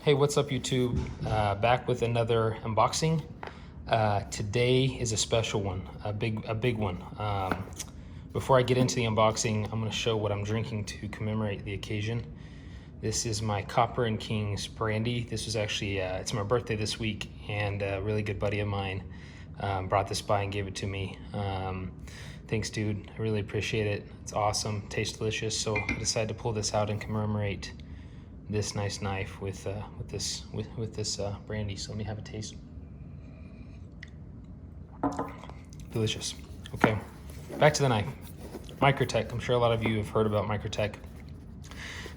Hey, what's up YouTube? Back with another unboxing. Today is a special one, a big one. Before I get into the unboxing, I'm going to show what I'm drinking to commemorate the occasion. This is my Copper and Kings brandy. This was actually, it's my birthday this week, and a really good buddy of mine brought this by and gave it to me. Thanks, dude. I really appreciate it. It's awesome, tastes delicious. So I decided to pull this out and commemorate this nice knife with this brandy. So let me have a taste. Delicious. Okay, back to the knife. Microtech. I'm sure a lot of you have heard about Microtech.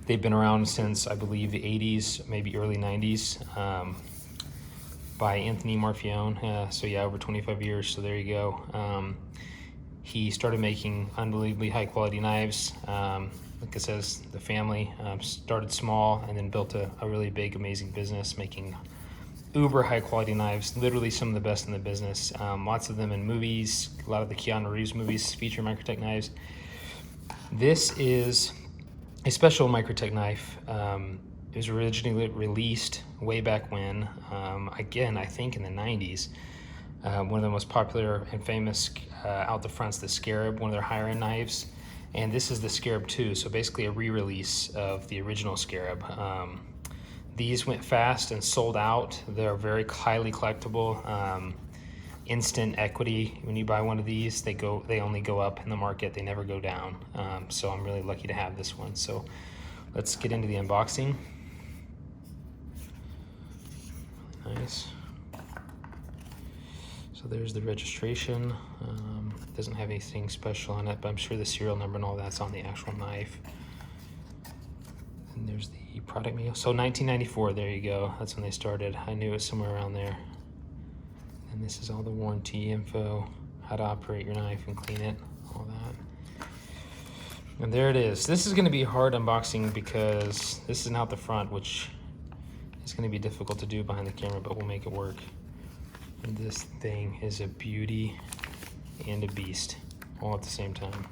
They've been around since, I believe, the 80s, maybe early 90s, by Anthony Marfione. So yeah, over 25 years. So there you go. He started making unbelievably high quality knives. Like it says, the family started small and then built a really big, amazing business making uber high quality knives, literally some of the best in the business. Lots of them in movies. A lot of the Keanu Reeves movies feature Microtech knives. This is a special Microtech knife. It was originally released way back when, again, I think in the 90s. One of the most popular and famous out the front's the Scarab, one of their higher end knives. And this is the Scarab 2, so basically a re-release of the original Scarab. These went fast and sold out. They're very highly collectible. Instant equity. When you buy one of these, they only go up in the market. They never go down. So I'm really lucky to have this one. So let's get into the unboxing. Nice. So there's the registration. It doesn't have anything special on it, but I'm sure the serial number and all that's on the actual knife. And there's the product manual. So 1994, there you go. That's when they started. I knew it was somewhere around there. And this is all the warranty info, how to operate your knife and clean it, all that. And there it is. This is gonna be a hard unboxing because this is not the front, which is gonna be difficult to do behind the camera, but we'll make it work. And this thing is a beauty and a beast all at the same time.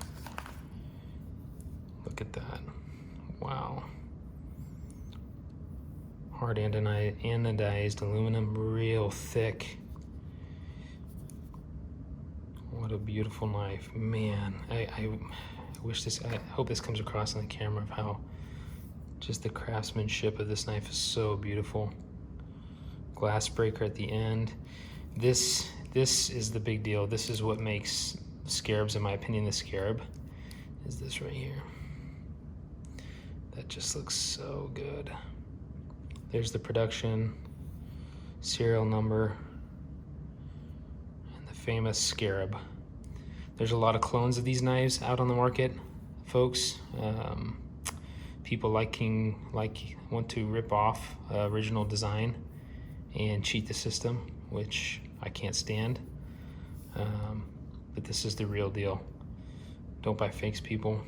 Look at that. Wow. Hard anodized aluminum, real thick. What a beautiful knife. Man, I wish this, I hope this comes across on the camera of how just the craftsmanship of this knife is so beautiful. Glass breaker at the end. This is the big deal. This is what makes Scarabs, in my opinion, the Scarab, is this right here. That just looks so good. There's the production, serial number, and the famous Scarab. There's a lot of clones of these knives out on the market, folks. People want to rip off original design and cheat the system, which I can't stand. But this is the real deal. Don't buy fakes, people.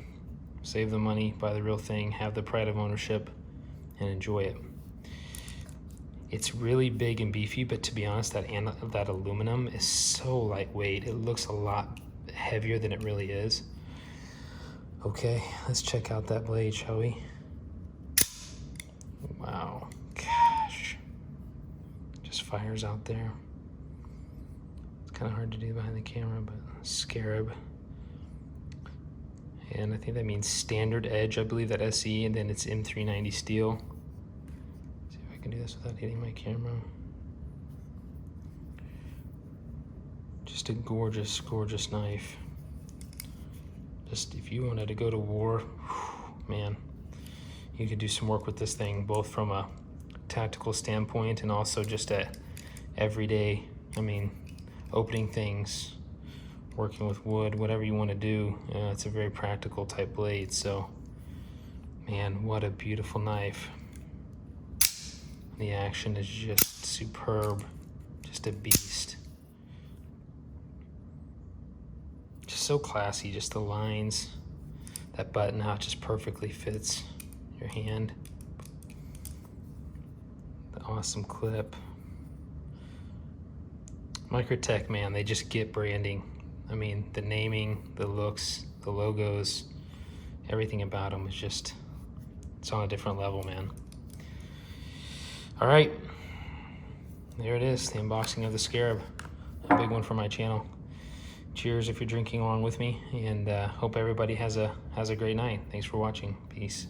Save the money, buy the real thing, have the pride of ownership, and enjoy it. It's really big and beefy, but to be honest, that aluminum is so lightweight. It looks a lot heavier than it really is. Okay, let's check out that blade, shall we? Wow, gosh. Just fires out there. It's kind of hard to do behind the camera, but Scarab. And I think that means standard edge, I believe, that SE, and then it's M390 steel. See if I can do this without hitting my camera. Just a gorgeous, gorgeous knife. Just if you wanted to go to war, man, you could do some work with this thing, both from a tactical standpoint and also just a everyday, opening things, working with wood, whatever you want to do. It's a very practical type blade. So, man, what a beautiful knife. The action is just superb, just a beast. Just so classy, just the lines, that button, how it just perfectly fits your hand. The awesome clip. Microtech, man, they just get branding. The naming, the looks, the logos, everything about them is just, it's on a different level, man. All right, there it is, the unboxing of the Scarab, a big one for my channel. Cheers if you're drinking along with me, and hope everybody has a great night. Thanks for watching. Peace.